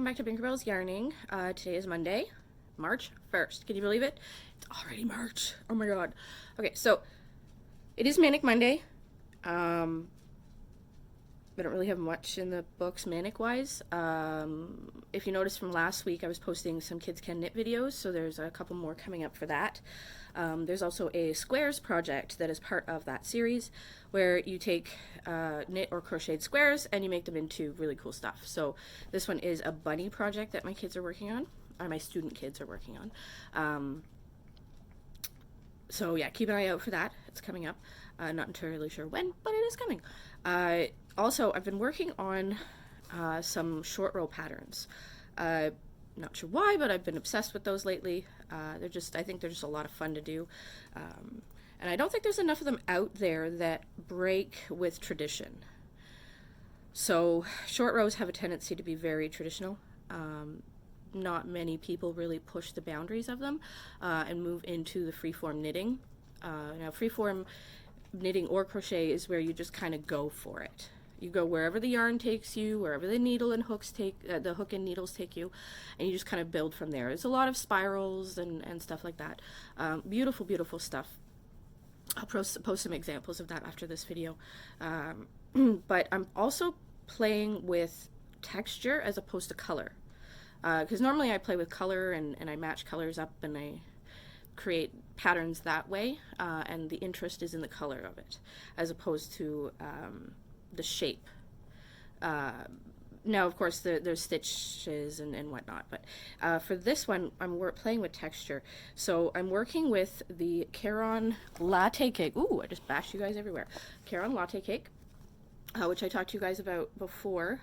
welcome back to Binkerbelle's Yarning. Today is Monday, March 1st. Can you believe it? It's already March. Oh my god. Okay, so it is Manic Monday. I don't really have much in the books manic-wise. If you noticed from last week, I was posting some Kids Can Knit videos, so there's a couple more coming up for that. There's also a squares project that is part of that series, where you take knit or crocheted squares and you make them into really cool stuff. So this one is a bunny project that my kids are working on, or my student kids are working on. So yeah, keep an eye out for that. It's coming up. Not entirely sure when, but it is coming. Also, I've been working on some short row patterns. Not sure why, but I've been obsessed with those lately. I think they're just a lot of fun to do. And I don't think there's enough of them out there that break with tradition. So short rows have a tendency to be very traditional. Not many people really push the boundaries of them and move into the freeform knitting. Now, freeform knitting or crochet is where you just kind of go for it. You go wherever the yarn takes you, wherever the needle and hooks the hook and needles take you, and you just kind of build from there. There's a lot of spirals and stuff like that. Beautiful, beautiful stuff. I'll post some examples of that after this video. But I'm also playing with texture as opposed to color. Because normally I play with color and I match colors up and I create patterns that way, and the interest is in the color of it as opposed to the shape. Now, of course, there's stitches and whatnot, but for this one, I'm playing with texture. So I'm working with the Caron Latte Cake. Ooh, I just bashed you guys everywhere. Caron Latte Cake, which I talked to you guys about before.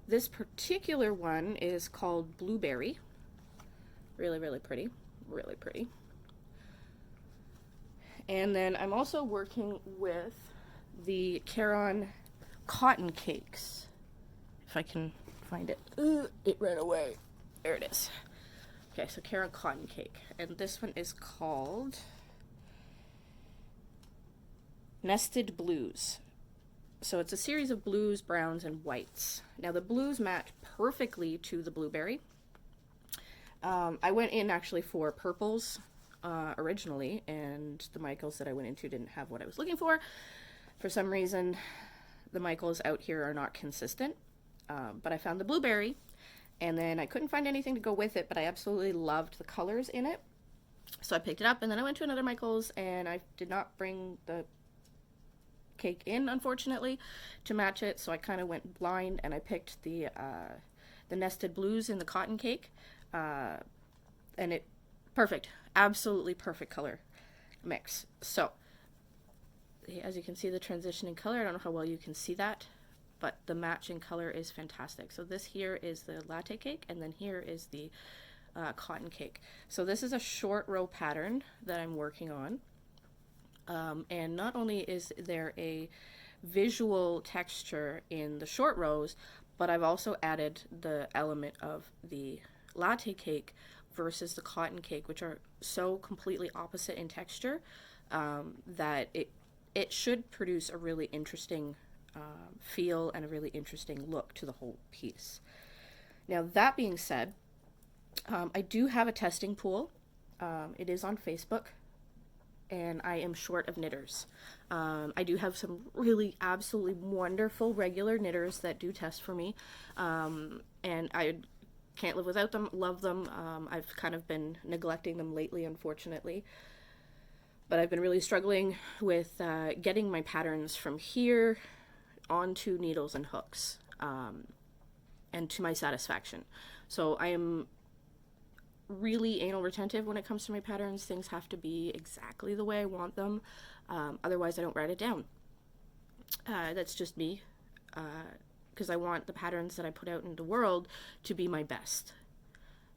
This particular one is called Blueberry. Really, really pretty. Really pretty. And then I'm also working with the Caron Cotton Cakes. If I can find it. It ran away. There it is. Okay, so Caron Cotton Cake. And this one is called Nested Blues. So it's a series of blues, browns, and whites. Now the blues match perfectly to the blueberry. I went in actually for purples originally, and the Michaels that I went into didn't have what I was looking for. For some reason, the Michaels out here are not consistent, but I found the blueberry, and then I couldn't find anything to go with it, but I absolutely loved the colors in it. So I picked it up, and then I went to another Michaels, and I did not bring the cake in, unfortunately, to match it, so I kind of went blind, and I picked the Nested Blues in the cotton cake, and it perfect, absolutely perfect color mix. So as you can see, the transition in color, I don't know how well you can see that, but the match in color is fantastic. So this here is the latte cake, and then here is the cotton cake. So this is a short row pattern that I'm working on. And not only is there a visual texture in the short rows, but I've also added the element of the latte cake versus the cotton cake, which are so completely opposite in texture that it should produce a really interesting feel and a really interesting look to the whole piece. Now, that being said, I do have a testing pool. It is on Facebook, and I am short of knitters. I do have some really absolutely wonderful regular knitters that do test for me, and I can't live without them, love them. I've kind of been neglecting them lately, unfortunately, but I've been really struggling with getting my patterns from here onto needles and hooks, and to my satisfaction. So I am really anal retentive when it comes to my patterns. Things have to be exactly the way I want them, otherwise I don't write it down. That's just me, because I want the patterns that I put out in the world to be my best,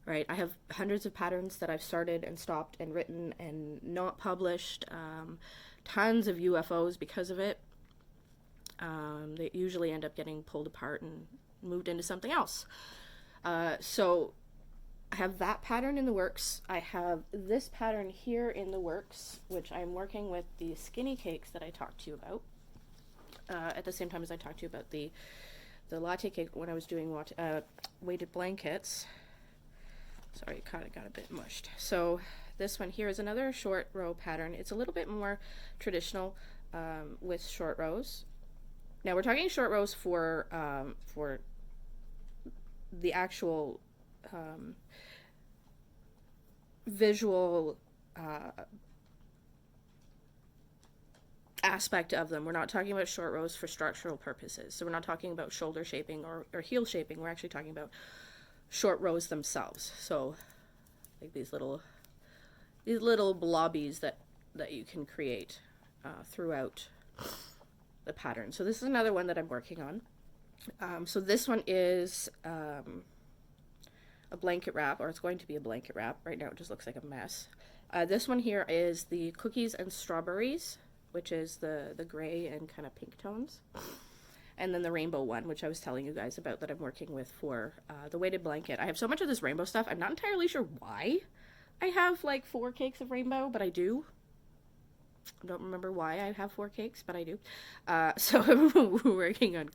right? I have hundreds of patterns that I've started and stopped and written and not published, tons of UFOs because of it. They usually end up getting pulled apart and moved into something else. So I have that pattern in the works. I have this pattern here in the works, which I'm working with the skinny cakes that I talked to you about, at the same time as I talked to you about the the latte cake when I was doing weighted blankets. Sorry, it kind of got a bit mushed. So this one here is another short row pattern. It's a little bit more traditional with short rows. Now we're talking short rows for the actual visual aspect of them. We're not talking about short rows for structural purposes. So we're not talking about shoulder shaping or heel shaping. We're actually talking about short rows themselves. So like these little blobbies that you can create throughout the pattern. So this is another one that I'm working on. So this one is a blanket wrap, or it's going to be a blanket wrap. Right now it just looks like a mess. This one here is the cookies and strawberries, which is the gray and kind of pink tones. And then the rainbow one, which I was telling you guys about that I'm working with for the weighted blanket. I have so much of this rainbow stuff. I'm not entirely sure why I have like 4 cakes of rainbow, but I do. I don't remember why I have 4 cakes, but I do. So I'm working on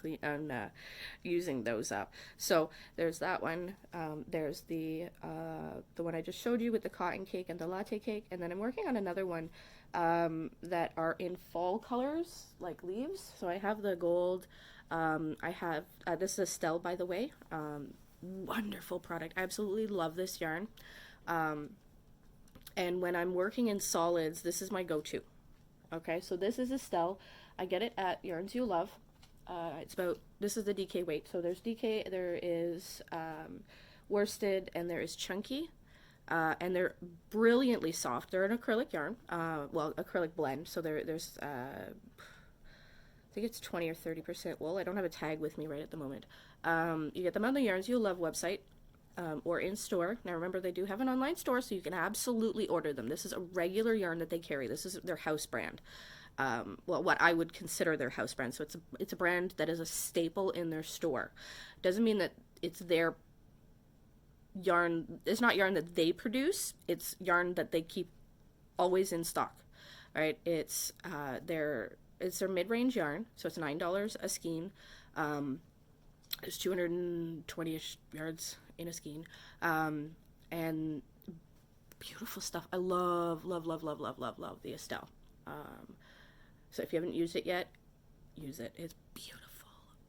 using those up. So there's that one. There's the one I just showed you with the cotton cake and the latte cake. And then I'm working on another one that are in fall colors, like leaves. So I have the gold. I have, this is Estelle, by the way. Wonderful product. I absolutely love this yarn. And when I'm working in solids, this is my go-to. Okay, so this is Estelle. I get it at Yarns You Love. This is the DK weight. So there's DK, there is worsted, and there is chunky. And they're brilliantly soft. They're an acrylic yarn, acrylic blend. So there's, I think it's 20 or 30% wool. I don't have a tag with me right at the moment. You get them on the Yarns You Love website. Or in store. Now remember, they do have an online store, so you can absolutely order them. This is a regular yarn that they carry. This is their house brand. What I would consider their house brand. So it's a brand that is a staple in their store. Doesn't mean that it's their yarn. It's not yarn that they produce. It's yarn that they keep always in stock. All right. It's their mid-range yarn. So it's $9 a skein. There's 220-ish yards in a skein, and beautiful stuff. I love the Estelle. So if you haven't used it yet, use it. It's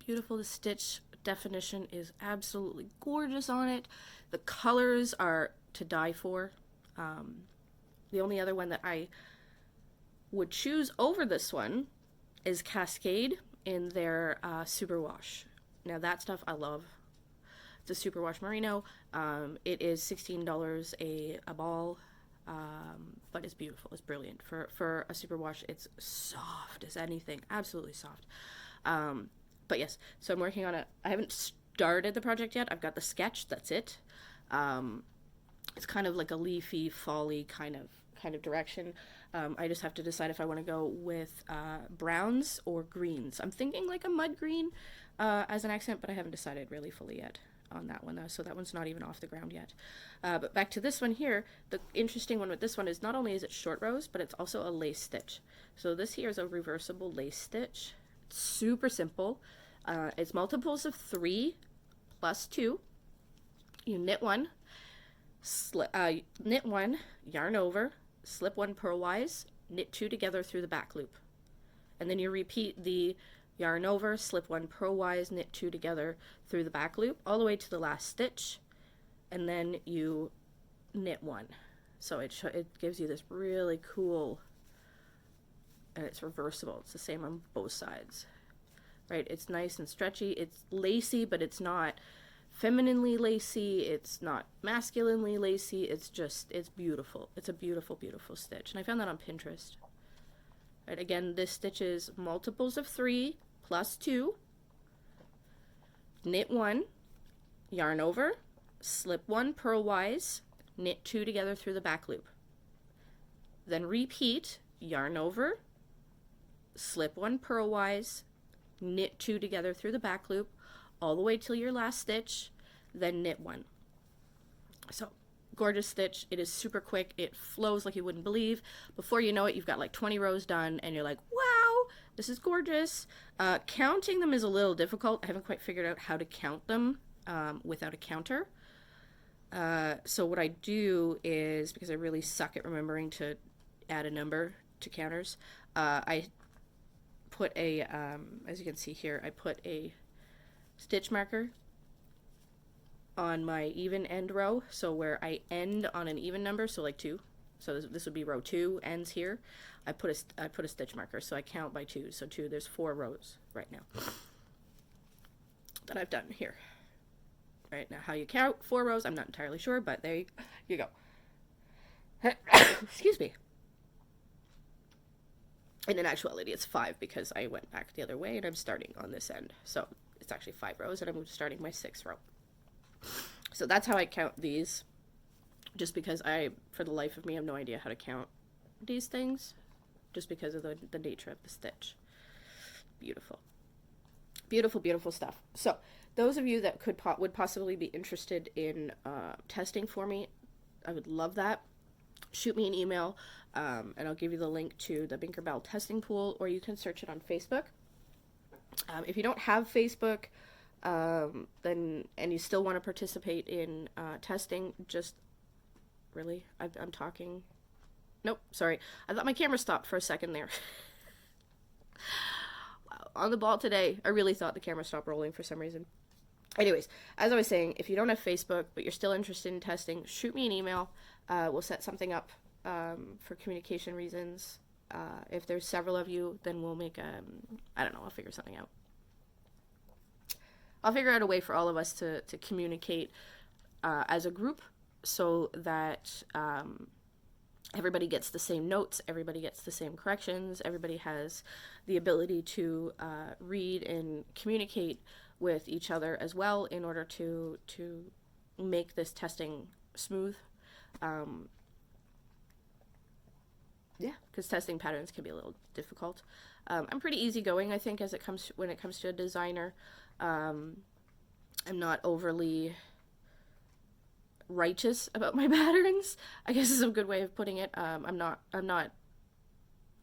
beautiful. The stitch definition is absolutely gorgeous on it. The colors are to die for. The only other one that I would choose over this one is Cascade in their superwash. Now that stuff I love. It's a superwash merino. It is $16 a ball, but it's beautiful. It's brilliant for a superwash. It's soft as anything, absolutely soft. But yes, so I'm working on it. I haven't started the project yet. I've got the sketch. That's it. It's kind of like a leafy, fall-y kind of direction. I just have to decide if I want to go with browns or greens. I'm thinking like a mud green as an accent, but I haven't decided really fully yet on that one though, so that one's not even off the ground yet. But back to this one here, the interesting one with this one is not only is it short rows, but it's also a lace stitch. So this here is a reversible lace stitch. It's super simple. It's multiples of 3 plus 2. You knit 1, knit 1, yarn over, slip 1 purlwise, knit 2 together through the back loop, and then you repeat the yarn over, slip 1 purlwise, knit 2 together through the back loop all the way to the last stitch, and then you knit 1. So it gives you this really cool, and it's reversible. It's the same on both sides, right? It's nice and stretchy. It's lacy, but it's not femininely lacy. It's not masculinely lacy. It's beautiful. It's a beautiful stitch, and I found that on Pinterest. Right, again, this stitch is multiples of 3 plus 2, knit 1, yarn over, slip 1 purlwise, knit 2 together through the back loop. Then repeat, yarn over, slip 1 purlwise, knit 2 together through the back loop, all the way till your last stitch, then knit 1. So gorgeous stitch. It is super quick. It flows like you wouldn't believe. Before you know it, you've got like 20 rows done, and you're like, wow, this is gorgeous. Counting them is a little difficult. I haven't quite figured out how to count them without a counter. So what I do is, because I really suck at remembering to add a number to counters, I put a, as you can see here, I put a stitch marker on my even end row, so where I end on an even number, so like 2, so this would be row 2 ends here. I put a stitch marker, so I count by 2, so 2, there's 4 rows right now that I've done here. Right now, how you count 4 rows, I'm not entirely sure, but there you go. Excuse me. And in actuality, it's 5 because I went back the other way and I'm starting on this end. So it's actually 5 rows, and I'm starting my 6th row. So that's how I count these, just because I, for the life of me, have no idea how to count these things, just because of the nature of the stitch. Beautiful. Beautiful, beautiful stuff. So those of you that would possibly be interested in testing for me, I would love that. Shoot me an email, and I'll give you the link to the Binkerbell testing pool, or you can search it on Facebook. If you don't have Facebook, then, and you still want to participate in testing, just really, I'm talking. Nope, sorry. I thought my camera stopped for a second there. Wow, on the ball today. I really thought the camera stopped rolling for some reason. Anyways, as I was saying, if you don't have Facebook, but you're still interested in testing, shoot me an email. We'll set something up for communication reasons. If there's several of you, then we'll make I don't know, I'll figure something out. I'll figure out a way for all of us to communicate as a group, so that everybody gets the same notes, everybody gets the same corrections, everybody has the ability to read and communicate with each other as well, in order to make this testing smooth. Yeah, because testing patterns can be a little difficult. I'm pretty easygoing, I think, when it comes to a designer. I'm not overly righteous about my patterns, I guess is a good way of putting it. I'm not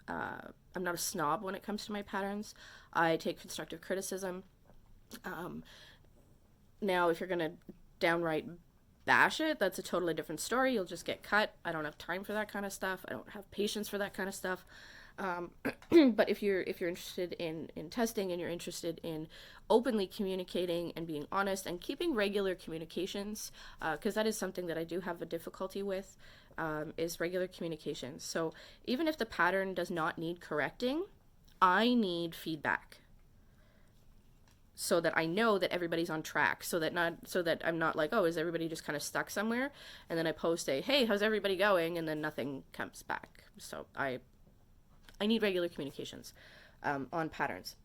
a snob when it comes to my patterns. I take constructive criticism. Now, if you're gonna downright bash it, that's a totally different story. You'll just get cut. I don't have time for that kind of stuff. I don't have patience for that kind of stuff. But if you're interested in testing, and you're interested in openly communicating and being honest and keeping regular communications, because that is something that I do have a difficulty with, is regular communications. So even if the pattern does not need correcting, I need feedback, so that I know that everybody's on track, so that I'm not like, oh, is everybody just kind of stuck somewhere? And then I post hey, how's everybody going? And then nothing comes back. So I need regular communications on patterns.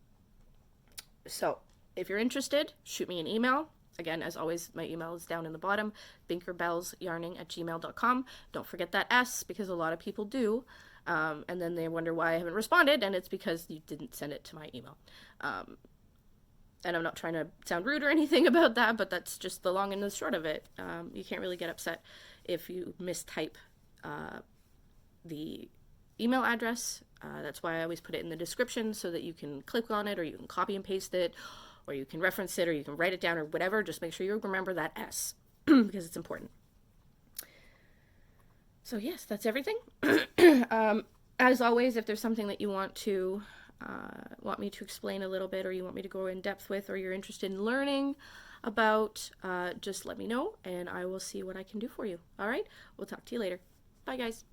So if you're interested, shoot me an email. Again, as always, my email is down in the bottom, binkerbellesyarning@gmail.com. Don't forget that S, because a lot of people do. And then they wonder why I haven't responded, and it's because you didn't send it to my email. And I'm not trying to sound rude or anything about that, but that's just the long and the short of it. You can't really get upset if you mistype the email address. That's why I always put it in the description, so that you can click on it, or you can copy and paste it, or you can reference it, or you can write it down, or whatever. Just make sure you remember that S, because it's important. So yes, that's everything. As always, if there's something that you want me to explain a little bit, or you want me to go in depth with, or you're interested in learning about, just let me know, and I will see what I can do for you. All right, we'll talk to you later. Bye, guys.